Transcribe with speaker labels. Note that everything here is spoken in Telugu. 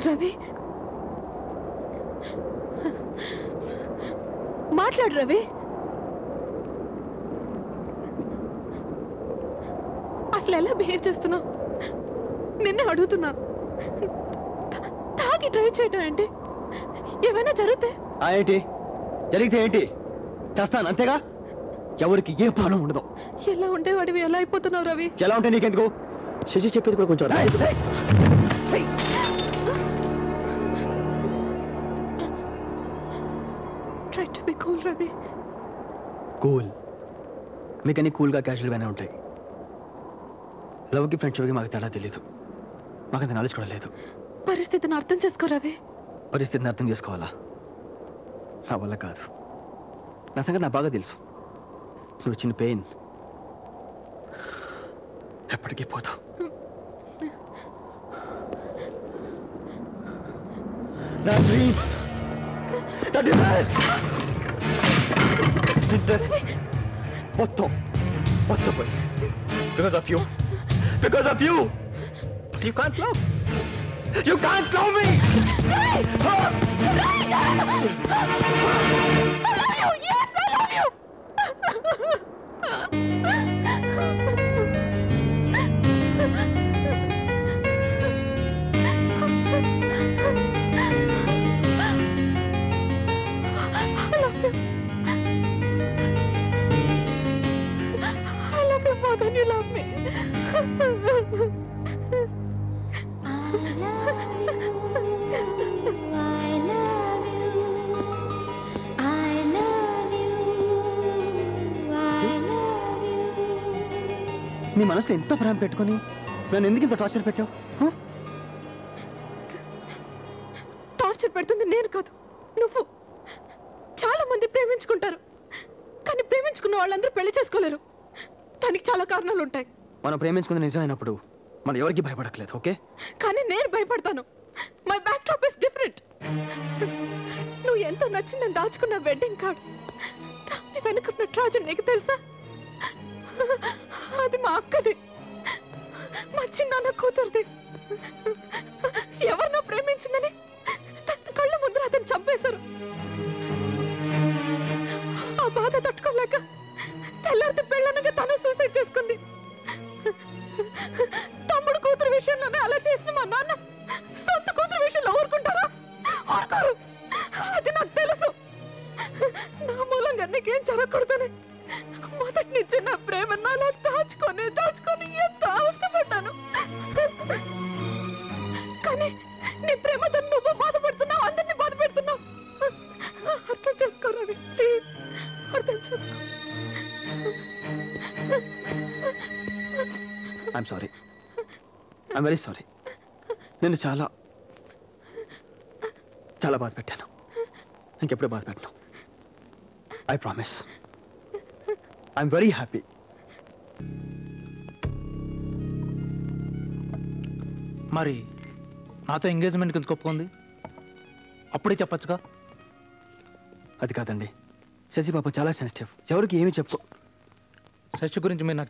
Speaker 1: రవి మాట్లాడు రవి. అసలు ఎలా బిహేవ్ చేస్తున్నావు? నిన్నే అడుగుతున్నా. తాగి డ్రైవ్ చేయటం ఏంటి? ఏమైనా
Speaker 2: ఏంటి జరిగితే ఏంటి చేస్తాను అంతేగా. ఎవరికి ఏ ప్రాబ్లం ఉండదు.
Speaker 1: ఎలా ఉంటే వాడివి ఎలా అయిపోతున్నావు రవి?
Speaker 2: ఎలా ఉంటే నీకెందుకు? శశి చెప్పేది కూడా కొంచెం
Speaker 1: try to be cool Ravi.
Speaker 2: Cool మీకన్నీ కూల్గా క్యాజువల్గానే ఉంటాయి. లవ్కి ఫ్రెండ్షిప్కి మాకు తేడా తెలియదు. మాకు అంత నాలెడ్జ్ కూడా లేదు.
Speaker 1: పరిస్థితిని అర్థం చేసుకో రవి.
Speaker 2: పరిస్థితిని అర్థం చేసుకోవాలా? నా వల్ల కాదు. నా సంగతి నాకు బాగా తెలుసు. నువ్వు వచ్చిన పెయిన్ ఎప్పటికీ పోతావు. నా డ్రీమ్స్, నా డిజైర్స్, ఇంట్రెస్ట్ మొత్తం పోయి. Because of you. Because of you. But you can't love. You can't love me.
Speaker 1: Right. Right. I love you. Yes, I love you. I love you more than you love me.
Speaker 2: నీ మనసులో ఎంతో ప్రేమ పెట్టుకొని నన్ను ఎందుకు ఇంత టార్చర్ పెట్టావు?
Speaker 1: టార్చర్ పెడుతుంది నేను కాదు, నువ్వు. చాలా మంది ప్రేమించుకుంటారు, కానీ ప్రేమించుకున్న వాళ్ళందరూ పెళ్లి చేసుకోలేరు. దానికి చాలా కారణాలు ఉంటాయి.
Speaker 2: మనం ప్రేమించుకుంది నిజమైనప్పుడు మనం ఎవరికి భయపడట్లేదు, ఓకే?
Speaker 1: కానీ నేను భయపడతాను. My backdrop is different. నువ్వు ఎంతో నచ్చిందని దాచుకున్న వెడ్డింగ్ కార్డ్, దాన్ని వెనుకున్న ట్రాజెడీ నీకు తెలుసా? అది మా అక్కది, మా చిన్నాన్న కూతురుది. ఎవరినో ప్రేమించిందని కళ్ళ ముందర అతను చంపేశారు. ఆ బాధ తట్టుకోలేక తెల్లారితే పెళ్ళనగా తను సూసైడ్ చేసుకుంది. తమ్ముడు కూతురు విషయంలోనే అలా చేసిన మా నాన్న సొంత కూతురు విషయంలో ఊరుకుంటారా? ఊరుకోరు. అది నాకు తెలుసు. నా మూలంగా నీకేం జరగకూడదని మొదటి నుంచి నా ప్రేమ నాలో దాచుకొని ఎంత అవస్థపడ్డాను. కానీ నీ ప్రేమతో నువ్వు బాధపడుతున్నావు, అందరినీ బాధ పెడుతున్నావు. అర్థం చేసుకోరా, ప్లీజ్ అర్థం చేసుకో.
Speaker 2: I'm sorry, I'm very sorry. నేను చాలా చాలా బాధ పెట్టాను. ఇంకెప్పుడే బాధ పెట్టను. I promise. I'm very happy.
Speaker 3: మరి నాతో ఎంగేజ్మెంట్కి ఎందుకు ఒప్పుకుంది? అప్పుడే చెప్పచ్చుగా.
Speaker 2: అది కాదండి, శశి పాప చాలా సెన్సిటివ్. ఎవరికి ఏమి చెప్పు.
Speaker 3: శశి గురించి మీరు నాకు